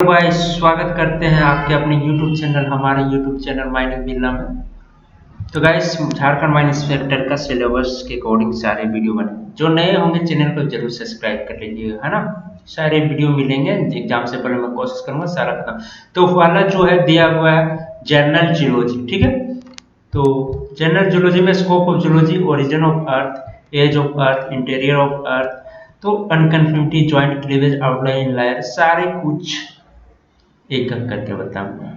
Hello guys, स्वागत करते हैं आपके अपने यूट्यूब चैनल हमारे यूट्यूब चैनल माइंड बिल्ला में। तो गाइस, झारखंड माइंड इंस्पेक्टर का सिलेबस के अकॉर्डिंग सारे वीडियो बने। जो नए होंगे चैनल को जरूर सब्सक्राइब कर लीजिएगा, है ना। सारे वीडियो मिलेंगे। एग्जाम से पहले मैं कोशिश करूंगा सारा खत्म। तो वाला जो है दिया हुआ है जनरल जियोलॉजी, ठीक है। तो जनरल जियोलॉजी में scope of geology, origin of earth, age of earth, interior of earth, तो unconformity, joint cleavage, outline layer, सारे कुछ एक एक करके बताऊंगा।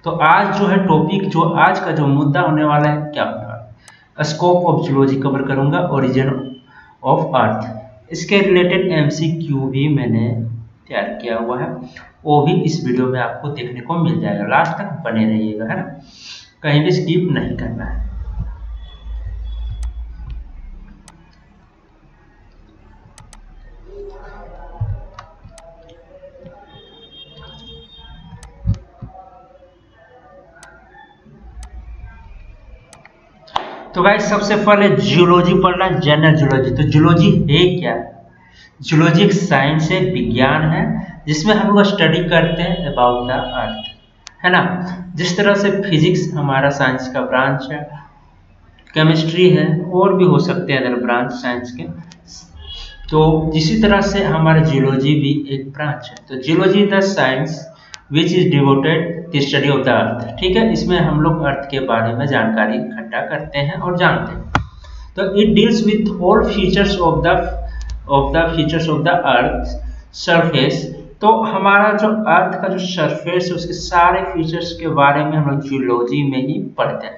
तो आज जो है टॉपिक, जो आज का जो मुद्दा होने वाला है, क्या होने वाला है, स्कोप ऑफ जियोलॉजी कवर करूंगा, ओरिजिन ऑफ अर्थ। इसके रिलेटेड एमसीक्यू भी मैंने तैयार किया हुआ है, वो भी इस वीडियो में आपको देखने को मिल जाएगा। लास्ट तक बने रहिएगा, है ना, कहीं भी स्किप नहीं करना है। तो भाई सबसे पहले जियोलॉजी पढ़ना है, जनरल जियोलॉजी। तो जियोलॉजी है क्या? जियोलॉजी एक साइंस है, विज्ञान है, जिसमें हम लोग स्टडी करते हैं अबाउट द अर्थ, है ना। जिस तरह से फिजिक्स हमारा साइंस का ब्रांच है, केमिस्ट्री है, और भी हो सकते हैं अदर ब्रांच साइंस के। तो इसी तरह से हमारा जियोलॉजी भी एक ब्रांच है। तो geology the science which is devoted the study of the earth, ठीक है। इसमें हम लोग अर्थ के बारे में जानकारी इकट्ठा करते हैं और जानते हैं। तो it deals with all features of the features of the earth surface. तो हमारा जो अर्थ का जो सरफेस है, उसके सारे फीचर्स के बारे में हम लोग जियोलॉजी में ही पढ़ते हैं।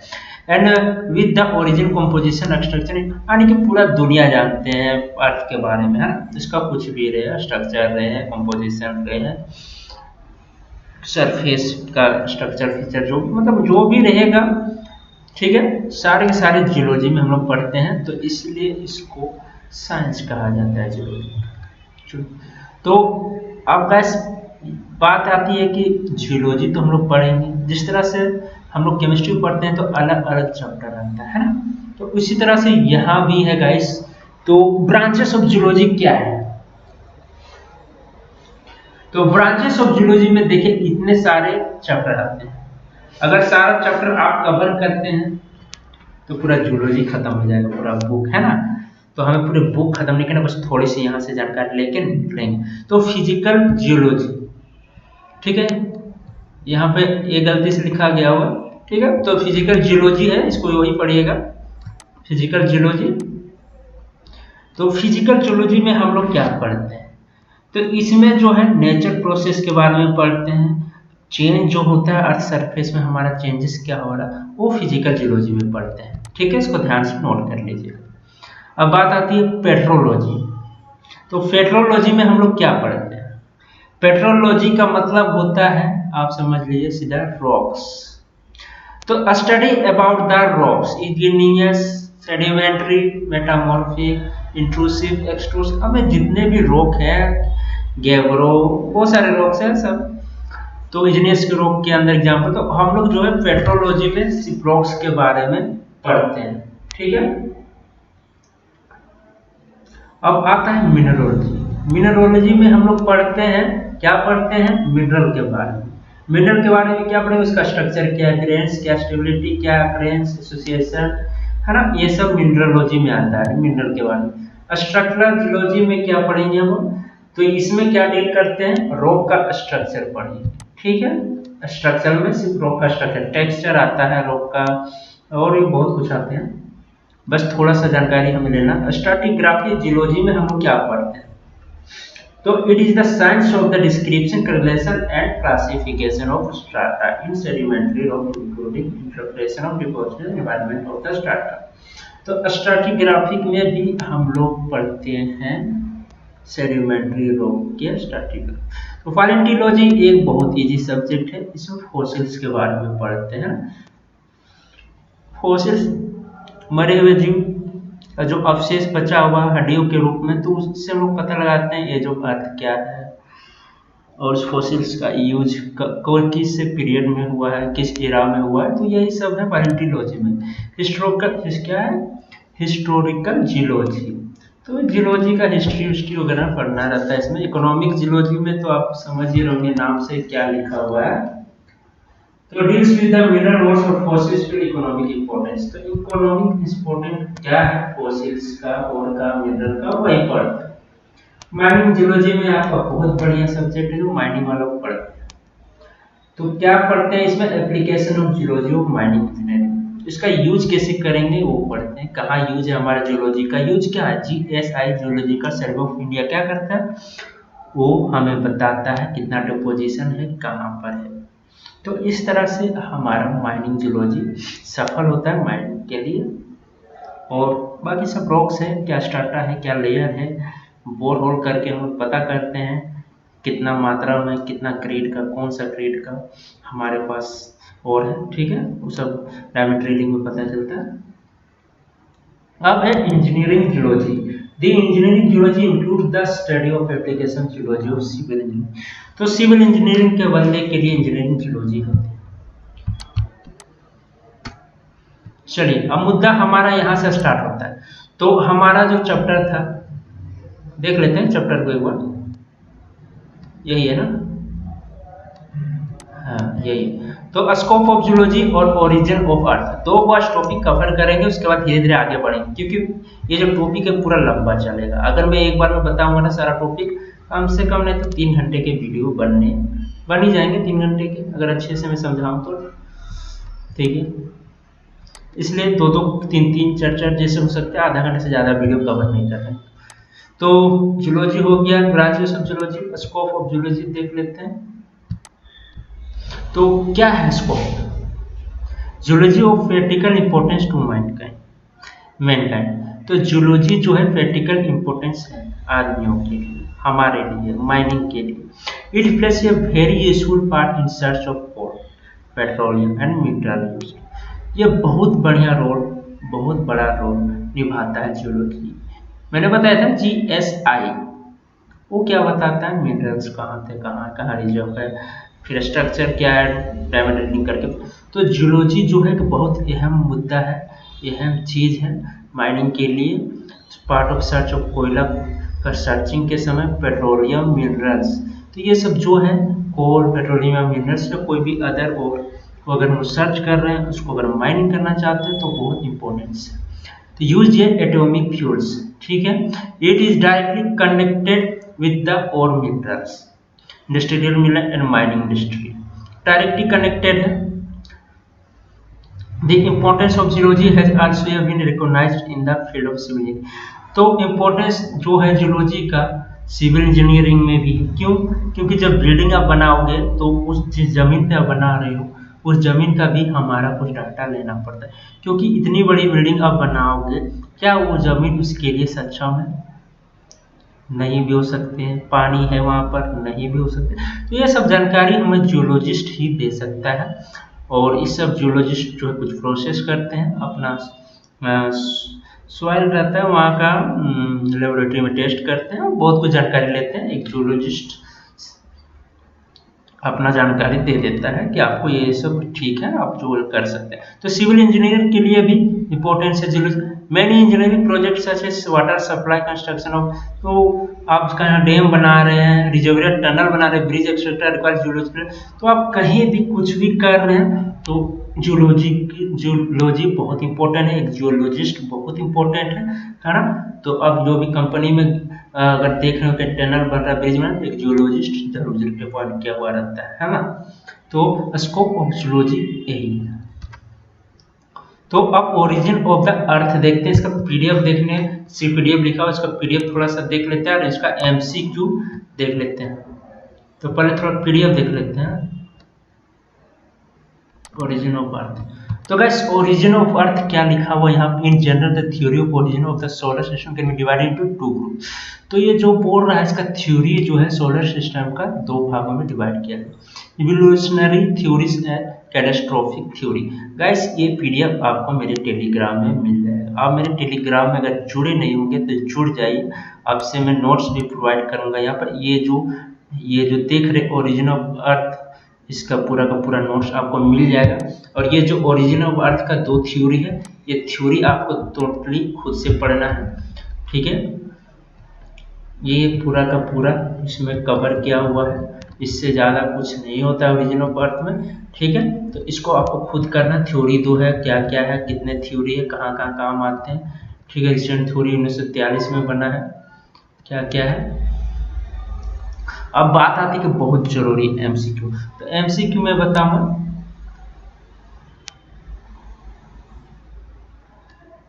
And with the origin, composition, structure, यानी कि पूरा दुनिया जानते हैं अर्थ के बारे में, है ना। इसका कुछ भी रहे, स्ट्रक्चर रहे, कंपोजिशन रहे, सरफेस का स्ट्रक्चर फीचर, जो मतलब जो भी रहेगा, ठीक है, सारे के सारे जियोलॉजी में हम लोग पढ़ते हैं। तो इसलिए इसको साइंस कहा जाता है, जियोलॉजी। तो अब गैस बात आती है कि जियोलॉजी तो हम लोग पढ़ेंगे, जिस तरह से हम लोग केमिस्ट्री पढ़ते हैं तो अलग अलग चैप्टर आता है ना। तो इसी तरह से यहाँ भी है गाइस। तो ब्रांचेस ऑफ जियोलॉजी क्या है? तो ब्रांचेस ऑफ जियोलॉजी में देखिए इतने सारे चैप्टर आते हैं। अगर सारा चैप्टर आप कवर करते हैं तो पूरा जियोलॉजी खत्म हो जाएगा, पूरा बुक, है ना। तो हमें पूरे बुक खत्म नहीं करना, बस थोड़ी सी यहाँ से जानकारी लेके निकलेंगे। तो फिजिकल जियोलॉजी, ठीक है, यहाँ पे ये गलती से लिखा गया हुआ, ठीक है। तो फिजिकल जियोलॉजी है, इसको वही पढ़िएगा, फिजिकल जियोलॉजी। तो फिजिकल जियोलॉजी में हम लोग क्या पढ़ते हैं? तो इसमें जो है नेचर प्रोसेस के बारे में पढ़ते हैं। चेंज जो होता है अर्थ सरफेस में, हमारा चेंजेस क्या हो रहा है, वो फिजिकल जियोलॉजी में पढ़ते हैं, ठीक है। इसको ध्यान से नोट कर लीजिएगा। अब बात आती है पेट्रोलॉजी। तो पेट्रोलॉजी में हम लोग क्या पढ़ते हैं? पेट्रोलॉजी का मतलब होता है, आप समझ लीजिए सीधा, रॉक्स। तो study about the rocks, igneous, sedimentary, metamorphic, intrusive, extrusive, हमें जितने भी रॉक है, गैब्रो, बहुत सारे रॉक्स हैं सब। तो इग्नियस के रॉक के अंदर एग्जाम्पल, तो हम लोग जो है पेट्रोलॉजी में सिर्फ रॉक्स के बारे में पढ़ते हैं, ठीक है। अब आता है मिनरोलॉजी। मिनरोलॉजी में हम लोग पढ़ते हैं, क्या पढ़ते हैं, मिनरल के बारे में। मिनरल के बारे में क्या पढ़ेंगे, उसका स्ट्रक्चर क्या है, ग्रेन्स क्या, स्टेबिलिटी क्या, अकरेंस, एसोसिएशन, है ना, ये सब मिनरोलॉजी में आता है, मिनरल के बारे में। स्ट्रक्चरल जियोलॉजी में क्या पढ़ेंगे हम? तो इसमें क्या डील करते हैं, रॉक का स्ट्रक्चर पढ़ेंगे, ठीक है। स्ट्रक्चर में सिर्फ रॉक का स्ट्रक्चर, टेक्सचर आता है रॉक का, और भी बहुत कुछ आते हैं, बस थोड़ा सा जानकारी हमें लेना। स्ट्रैटिग्राफी जियोलॉजी में हम लोग क्या पढ़ते हैं? तो it is the science of the description, correlation and classification of strata in sedimentary rock, including interpretation of deposition environment of the strata. तो स्ट्रैटिग्राफिक में भी हम लोग पढ़ते हैं सेडिमेंट्री रॉक के स्ट्रैटिग्राफी। तो पैलेंटियोलॉजी एक बहुत इजी सब्जेक्ट है, इसमें फॉसिल्स के बारे में पढ़ते हैं। फॉसिल्स, मरे हुए जीव का जो अवशेष बचा हुआ हड्डियों के रूप में, तो उससे हम लोग पता लगाते हैं ये जो अर्थ क्या है, और उस फॉसिल्स का यूज किस पीरियड में हुआ है, किस एरा में हुआ है। तो यही सब है पैलेंटियोलॉजी में। हिस्टोरिकल क्या है, हिस्टोरिकल जियोलॉजी। तो जियोलॉजी का हिस्ट्री वगैरह पढ़ना रहता है इसमें। इकोनॉमिक जियोलॉजी में तो आप समझ ही रहोगे नाम से क्या लिखा हुआ है। तो deals with the mineral rods और फॉसिल्स टू इकोनॉमिक इंपॉर्टेंस। तो इकोनॉमिक इंपॉर्टेंट क्या है फॉसिल्स का और का मिनरल का, वही पढ़ते हैं। माइनिंग जियोलॉजी में आपका बहुत बढ़िया सब्जेक्ट है जो माइनिंग वाला पढ़ते हैं। तो क्या पढ़ते हैं इसमें, application of geology of mining engineering. इसका यूज कैसे करेंगे वो पढ़ते हैं। कहाँ यूज है हमारा जियोलॉजी का, यूज क्या है, GSI geological survey of India क्या करता है, वो हमें बताता है कितना डिपोजिशन है, कहाँ पर है। तो इस तरह से हमारा माइनिंग जियोलॉजी सफल होता है माइनिंग के लिए। और बाकी सब रॉक्स है, क्या स्ट्राटा है, क्या लेयर है, बोर होल करके हम पता करते हैं कितना मात्रा में, कितना ग्रेड का, कौन सा ग्रेड का हमारे पास और है, ठीक है, वो सब डायमंड ड्रिलिंग में पता चलता है। अब है engineering geology. The engineering geology include the study of application geology of civil engineering. तो सिविल इंजीनियरिंग के बंदे के लिए इंजीनियरिंग जियोलॉजी होती है। चलिए अब मुद्दा हमारा यहाँ से स्टार्ट होता है। तो हमारा जो चैप्टर था, देख लेते हैं चैप्टर को एक बार, यही है ना, हाँ यही। तो स्कोप ऑफ जियोलॉजी और ओरिजिन ऑफ अर्थ, दो बस टॉपिक कवर करेंगे, उसके बाद धीरे धीरे आगे बढ़ेंगे, क्योंकि ये जो टॉपिक है पूरा लंबा चलेगा। अगर मैं एक बार में बताऊंगा ना सारा टॉपिक, कम से कम नहीं तो 3 घंटे के वीडियो बन ही जाएंगे 3 घंटे के, अगर अच्छे से मैं समझाऊं तो, ठीक है। इसलिए दो दो तीन तीन चार चार जैसे हो सकते हैं, आधा घंटे से ज़्यादा वीडियो कवर नहीं कर रहे। तो जियोलॉजी हो गया, branches of geology, scope of geology देख लेते हैं। तो क्या है scope, geology of practical importance to mankind. तो जियोलॉजी जो है प्रैक्टिकल इंपॉर्टेंस है आदमियों के लिए, हमारे लिए, माइनिंग के लिए। It place a very useful part in search of coal, petroleum and mineral. ये बहुत बढ़िया रोल, बहुत बड़ा रोल निभाता है जियोलॉजी। मैंने बताया था जीएसआई, वो क्या बताता है, मिनरल्स कहाँ थे, कहाँ कहाँ रिजर्व है, फिर स्ट्रक्चर क्या है, डायमंड ड्रिलिंग करके। तो जियोलॉजी जो है कि बहुत अहम मुद्दा है, अहम चीज़ है माइनिंग के लिए। पार्ट ऑफ सर्च ऑफ कोयला का सर्चिंग के समय, पेट्रोलियम मिनरल्स, तो ये सब जो है कोल, पेट्रोलियम या मिनरल्स या कोई भी अदर, और अगर हम सर्च कर रहे हैं उसको, अगर माइनिंग करना चाहते हैं तो बहुत इंपॉर्टेंस है। तो यूज है एटॉमिक फ्यूल्स, ठीक है। It is directly connected with the और minerals, industrial mineral and mining industry directly connected है। The importance of geology has also been recognised in the field of civil engineering. तो importance जो है geology का civil engineering में भी, क्यों, क्योंकि जब बिल्डिंग आप बनाओगे तो उस जिस जमीन पे आप बना रहे हो उस जमीन का भी हमारा कुछ डाटा लेना पड़ता है, क्योंकि इतनी बड़ी बिल्डिंग आप बनाओगे, क्या वो जमीन उसके लिए सक्षम है, नहीं भी हो सकते हैं, पानी है वहाँ पर, नहीं भी हो सकते। तो ये सब जानकारी हमें जियोलॉजिस्ट ही दे सकता है। और इस सब जियोलॉजिस्ट जो है कुछ प्रोसेस करते हैं, अपना सॉइल रहता है वहाँ का, लेबोरेटरी में टेस्ट करते हैं और बहुत कुछ जानकारी लेते हैं। एक जियोलॉजिस्ट अपना जानकारी दे देता है कि आपको ये सब ठीक है, आप जो कर सकते हैं। तो सिविल इंजीनियर के लिए भी इंपॉर्टेंस है geology. Many engineering project such as water supply construction of, तो आप कहीं डैम बना रहे हैं, रिजर्वियर टनल बना रहे हैं, ब्रिज एक्सेट्रा रिक्वायर जियोलॉजी। तो आप कहीं भी कुछ भी कर रहे हैं तो जियोलॉजी बहुत इंपॉर्टेंट है, एक जियोलॉजिस्ट बहुत इंपॉर्टेंट है ना। तो अब जो भी कंपनी में अगर देख रहे हो कि टनल बन रहा है, ब्रिज में, एक जियोलॉजिस्ट जरूर डिप्लॉयड किया हुआ रहता है ना। तो स्कोप ऑफ जियोलॉजी यही है। तो अब ओरिजिन ऑफ द अर्थ देखते हैं, इसका पीडीएफ देखने सी पीडीएफ लिखा हुआ, इसका पीडीएफ थोड़ा सा देख लेते हैं और इसका एमसीक्यू देख लेते हैं। तो पहले थोड़ा पीडीएफ देख लेते हैं, ओरिजिन ऑफ अर्थ। तो गाइस ओरिजिन ऑफ अर्थ क्या लिखा हुआ यहाँ, in general the theory of origin of the solar system can be divided into 2 group. तो ये जो बोल रहा है इसका थ्योरी जो है सोलर सिस्टम का 2 भागों में डिवाइड किया है, evolutionary theories and catastrophic theory. Guys ये पीडीएफ आपको मेरे टेलीग्राम में मिल जाएगा। आप मेरे टेलीग्राम में अगर जुड़े नहीं होंगे तो जुड़ जाइए, आपसे मैं नोट्स भी प्रोवाइड करूंगा यहाँ पर। ये जो देख रहे ओरिजिन ऑफ अर्थ, इसका पूरा का पूरा नोट्स आपको मिल जाएगा। और ये जो ओरिजिन ऑफ अर्थ का 2 थ्योरी है, ये थ्योरी आपको टोटली खुद से पढ़ना है, ठीक है। ये पूरा का पूरा इसमें कवर किया हुआ है, इससे ज़्यादा कुछ नहीं होता है ओरिजिन ऑफ अर्थ में। ठीक है, तो इसको आपको खुद करना। थ्योरी दो है, क्या क्या है, कितने थ्योरी है, कहाँ कहाँ काम आते हैं। ठीक है, रिसेंट थ्योरी 1943 में बना है, क्या क्या है। अब बात आती है कि बहुत जरूरी एमसीक्यू। तो एमसीक्यू में बताऊंगा,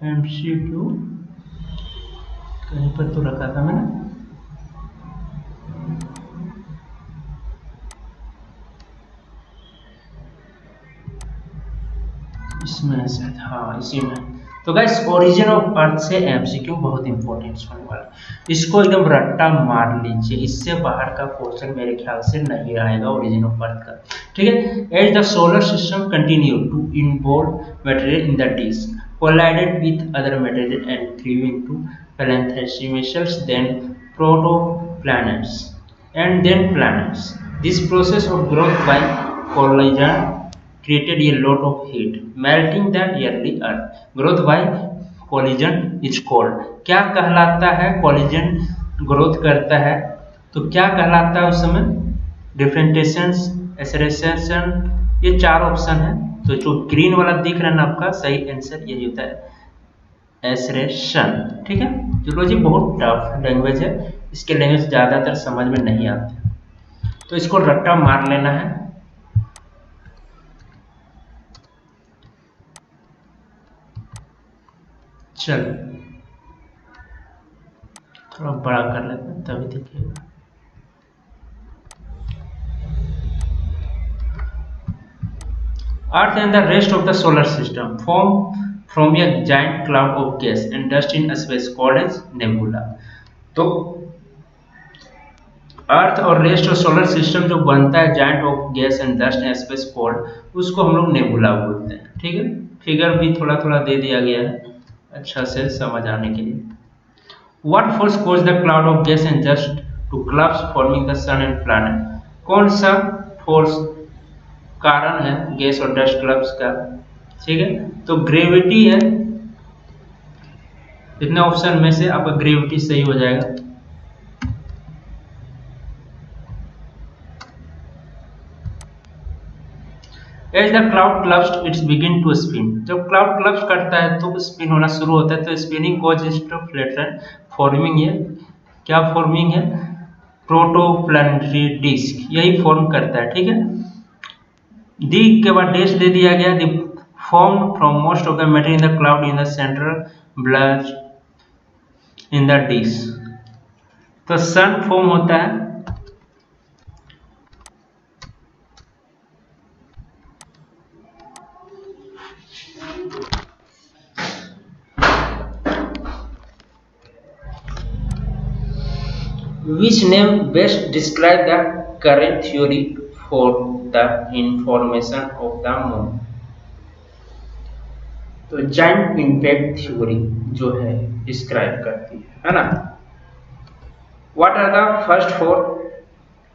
एमसीक्यू कहीं पर तो रखा था मैंने, इसमें शायद, हाँ इसी में। तो गाइस ओरिजिन ऑफ अर्थ से एमसीक्यू बहुत इंपॉर्टेंट होने वाला है, इसको एकदम रट्टा मार लीजिए, इससे बाहर का क्वेश्चन मेरे ख्याल से नहीं आएगा ओरिजिन ऑफ अर्थ का। ठीक है, as the solar system continue to involve material in the disc collided with other material and grew into planetesimals, then protoplanets, and then planets. This process of growth by collision created a lot of heat, melting the early Earth. Growth by collision is called. क्या कहलाता है collision growth करता है, तो क्या कहलाता है उस समय? डिफरेंटेशन, एसरेशन, ये चार ऑप्शन है। तो जो ग्रीन वाला दिख रहा है ना आपका, सही आंसर यही होता है, एसरेशन। ठीक है, जूलॉजी बहुत टफ लैंग्वेज है, इसके लैंग्वेज ज़्यादातर समझ में नहीं आते, तो इसको रट्टा मार लेना है। चल थोड़ा बड़ा कर लेते हैं तभी देखिएगा। Earth and the rest of the solar system form from a giant cloud of gas and dust in space called as nebula. तो अर्थ और रेस्ट ऑफ सोलर सिस्टम जो बनता है giant of gas and dust and space cold, उसको हम लोग nebula बोलते हैं। ठीक है, फिगर भी थोड़ा थोड़ा दे दिया गया है अच्छा से समझ आने के लिए। What force cause the cloud of gas and dust to collapse forming the sun and planet? कौन सा फोर्स कारण है गैस और डस्ट क्लब्स का? ठीक है, तो ग्रेविटी है, इतने ऑप्शन में से आपका ग्रेविटी सही हो जाएगा। As the cloud clubs its begin to spin, जब क्लाउड क्लब्स करता है तो स्पिन होना शुरू होता है, तो spinning causes to flatten forming है, क्या फॉर्मिंग है? प्रोटोप्लैनेटरी डिस्क, यही फॉर्म करता है। ठीक है, डी के बाद डैश दे दिया गया, the form from most of the matter in the cloud in the central blast in the disc, तो सन फॉर्म होता है, which name best describe the current theory for the information of the moon? तो giant impact theory जो है describe करती है ना। What are the first four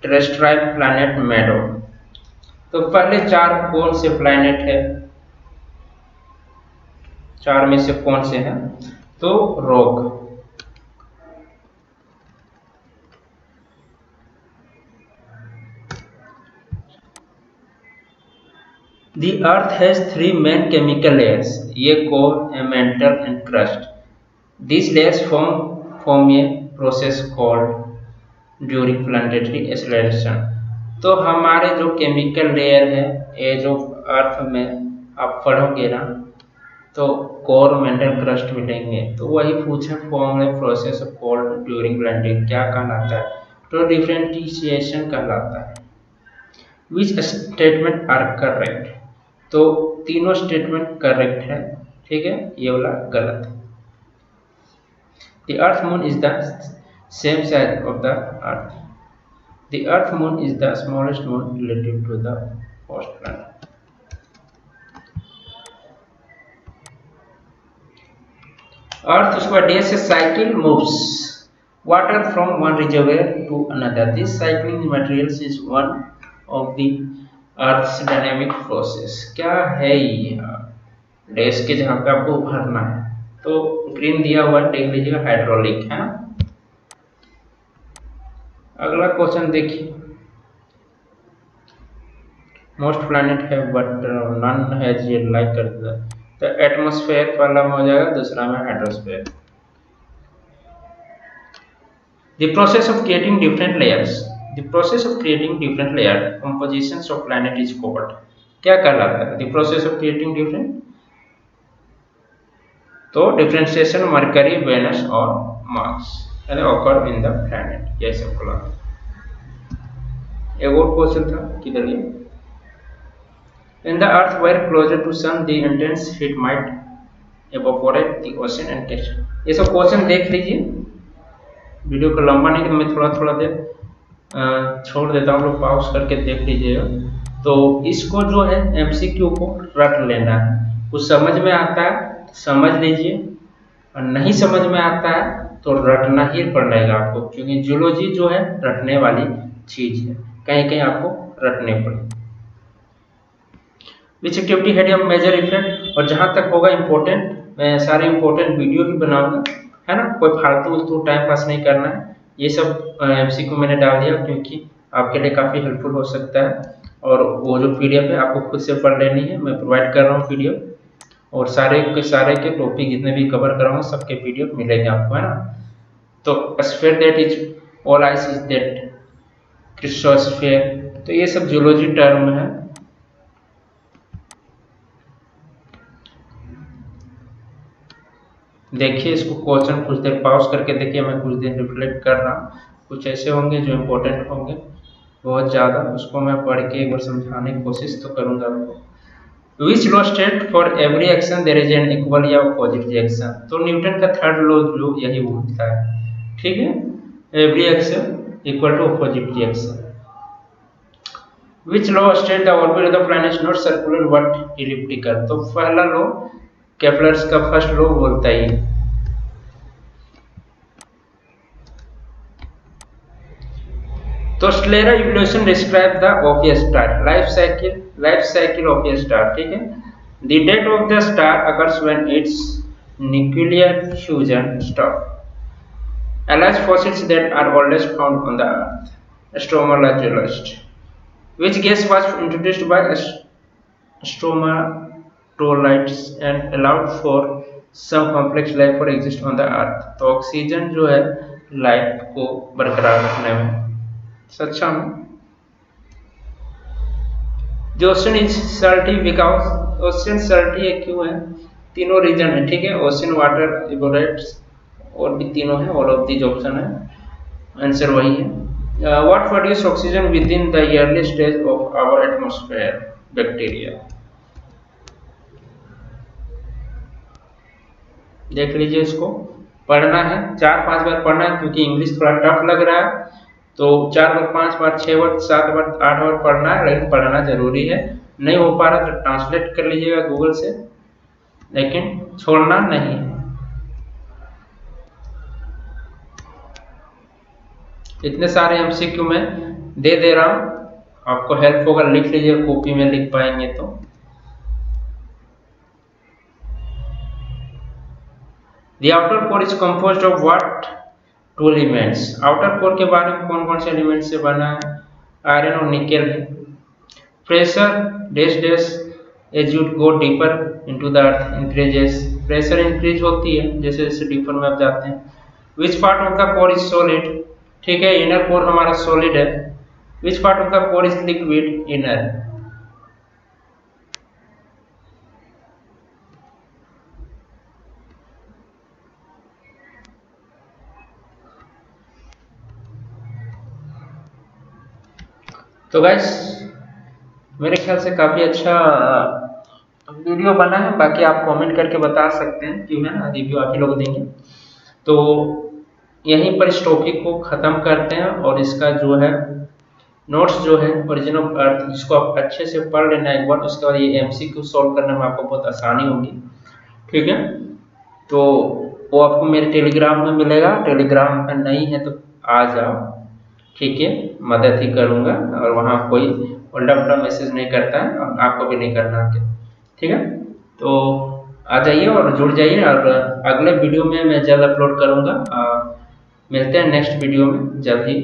terrestrial planet made of? तो पहले चार कौन से प्लैनेट है, चार में से कौन से हैं? तो rock, The Earth has three main chemical layers, a core, a mantle, and crust. These layers form a process called during planetary acceleration. तो हमारे जो केमिकल लेयर है, ये जो अर्थ में आप पढ़ोगे ना, तो कोर, मेंटल, क्रस्ट मिलेंगे, तो वही पूछे फॉर्म है प्रोसेस कॉल्ड ड्यूरिंग प्लांटिंग, क्या कहलाता है? तो डिफरेंटिशिएशन कहलाता है। Which statement are correct? तो तीनों स्टेटमेंट करेक्ट है। ठीक है, ये वाला गलत है। The earth moon is the same size of the earth. The earth moon is the smallest moon relative to the host planet. Earth उसके बाद डे से cycle moves water from one reservoir to another. This cycling materials is one of the Earth's dynamic process. क्या है ये? Dash के जहाँ पे आपको भरना है, तो ग्रीन दिया हुआ देख लीजिएगा, हाइड्रोलिक है ना। अगला क्वेश्चन देखिए, मोस्ट प्लैनेट है बट नन हैज ये लाइक कर दिया। तो एटमॉस्फेयर पहला में हो जाएगा, दूसरा में hydrosphere. The process of creating different layers, the process of creating different layer compositions of planet is called, क्या कहलाता है? The process of creating different, तो डिफरेंशिएशन मरकरी, वेनस और Mars occur in the planet, यह सब कहलाता है। एक और क्वेश्चन था, किधर ये, in the earth were closer to sun the intense heat might evaporate the ocean and catch, ये सब क्वेश्चन देख लीजिए, वीडियो को लंबा नहीं, मैं थोड़ा थोड़ा देर छोड़ देता हूँ, लोग पॉज करके देख लीजिएगा। तो इसको जो है एमसीक्यू को रट लेना है, कुछ समझ में आता है समझ लीजिए, और नहीं समझ में आता है तो रटना ही पड़ेगा आपको, क्योंकि जूलॉजी जो है रटने वाली चीज है, कहीं कहीं आपको रटने पड़े। Which activity had a major effect, और जहां तक होगा इंपॉर्टेंट, मैं सारे इंपॉर्टेंट वीडियो भी बनाऊंगा, है ना, कोई फालतू टाइम पास नहीं करना है। ये सब एमसीक्यू मैंने डाल दिया क्योंकि आपके लिए काफी हेल्पफुल हो सकता है, और वो जो पीडीएफ है आपको खुद से पढ़ लेनी है, मैं प्रोवाइड कर रहा हूँ पीडीएफ, और सारे के टॉपिक जितने भी कवर कराऊंगा सबके पीडीएफ मिलेंगे आपको, है ना। तो sphere that is all ice is that cryosphere, तो ये सब जियोलॉजी टर्म है। देखिए इसको क्वेश्चन कुछ देर पॉज करके देखिए, मैं कुछ देर रिफ्लेक्ट कर रहा हूँ, कुछ ऐसे होंगे जो इम्पोर्टेंट होंगे बहुत ज़्यादा, उसको मैं पढ़ के एक बार समझाने की कोशिश तो करूँगा आपको। Which law state for every action there is an equal या opposite reaction, तो न्यूटन का थर्ड लॉ जो यही बोलता है, ठीक है, every action equal to opposite reaction। Which law state the orbit of the planet is not circular but elliptical, तो पहला लॉ केपलर्स का फर्स्ट लॉ बोलता है। तो stellar evolution describe the of a star, life cycle of a star, ठीक है। The death of the star occurs when its nuclear fusion stop, alleged fossils that are always found on the earth, stromatologist, which gas was introduced by stromatolites and allowed for some complex life for exist on the earth, तो oxygen जो है life को बरकरार रखने में सक्षम। The ocean is salty because ocean salty है, क्यों है, तीनों रीजन है, ठीक है, ओशन वाटर इवोरेट्स और भी तीनों है, ऑल ऑफ दीज ऑप्शन है, आंसर वही है। What produce oxygen within the early stage of our atmosphere, bacteria. देख लीजिए, इसको पढ़ना है 4-5 बार पढ़ना है, क्योंकि इंग्लिश थोड़ा टफ लग रहा है, तो 4 बार 5 बार 6 बार 7 बार 8 बार पढ़ना है, लेकिन पढ़ना जरूरी है। नहीं हो पा रहा तो ट्रांसलेट कर लीजिएगा गूगल से, लेकिन छोड़ना नहीं है। इतने सारे एमसीक्यू में दे रहा हूं, आपको हेल्प होगा, लिख लीजिए, कॉपी में लिख पाएंगे तो। The outer core is composed of what two elements, outer core के बारे में कौन कौन से एलिमेंट से बना है, आयरन और निकेल है। Pressure dash dash as you go deeper into the earth increases, pressure increase होती है जैसे जैसे डीपर में आप जाते हैं। Which part of the core is solid, ठीक है, इनर कोर हमारा सॉलिड है। Which part of the core is liquid, inner. तो गाइस मेरे ख्याल से काफी अच्छा वीडियो बना है, बाकी आप कमेंट करके बता सकते हैं, क्यों है ना, रिव्यू आप ही लोग देंगे। तो यहीं पर इस टॉपिक को खत्म करते हैं, और इसका जो है नोट्स जो है ओरिजिन ऑफ अर्थ, इसको आप अच्छे से पढ़ लेना एक बार, उसके बाद ये एमसीक्यू सॉल्व करने में आपको बहुत आसानी होगी, ठीक है। तो वो आपको मेरे टेलीग्राम में मिलेगा, टेलीग्राम में नहीं है तो आ जाओ, ठीक है, मदद ही करूंगा, और वहाँ कोई उल्टा पुल्टा मैसेज नहीं करता है, और आपको भी नहीं करना है, ठीक है। तो आ जाइए और जुड़ जाइए, और अगले वीडियो में मैं जल्द अपलोड करूंगा। मिलते हैं नेक्स्ट वीडियो में जल्द ही।